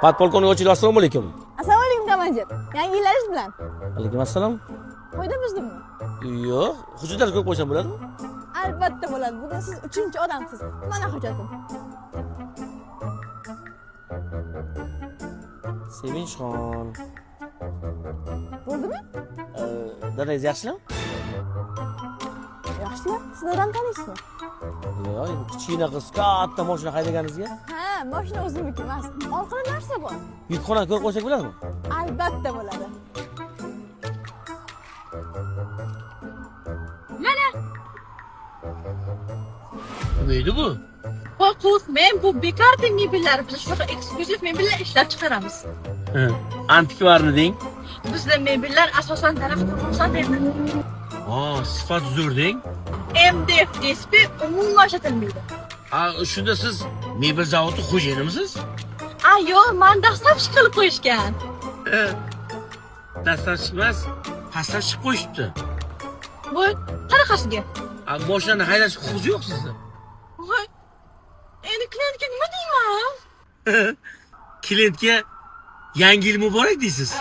Podpolkovnik ochilib, assalomu alaykum. Assalomu alaykum komandir. Yangi yillaringiz bilan. Alaykum assalom. Qo'yda bizdimi? Yo'q, hujjatlar ko'p qo'ysam bo'ladimi? Albatta bo'ladi. Bugun siz 3-odamsiz. Mana hujjatim. Sevinchxon. Bo'ldimi? Dadangiz yaxshimi? Yaxshi. Siz dadam taniysizmi? Yo'q, kichkina qiz katta mashina haydaganingizga Ha, mashina o'zimniki emas. Orqada narsa bor. yukxonani ko'rib qo'ysak bo'ladimi? Albatta bo'ladi. Neydi bu? Qo'rqmang, bu bekarting mebellar. Biz shunaqa eksklyuziv mebellar ishlab chiqaramiz. Antikvarni deng. Bizda mebellar asosan daraxtdan olinadi. Sifat zo'r deng. MDF DSP umuman ishlatilmaydi. Shunda siz mebel zavodi xo'jayinimisiz? Yo'q, men dastlabki qilib qo'yishgan. Dastlabki emas, pastdan chiqib qo'yishibdi. Bu qanaqasiga? Mashinani haydash huquqingiz yo'q sizda. Voy, endi klientga nima deyman? Klientga yangi yil muborak deysiz.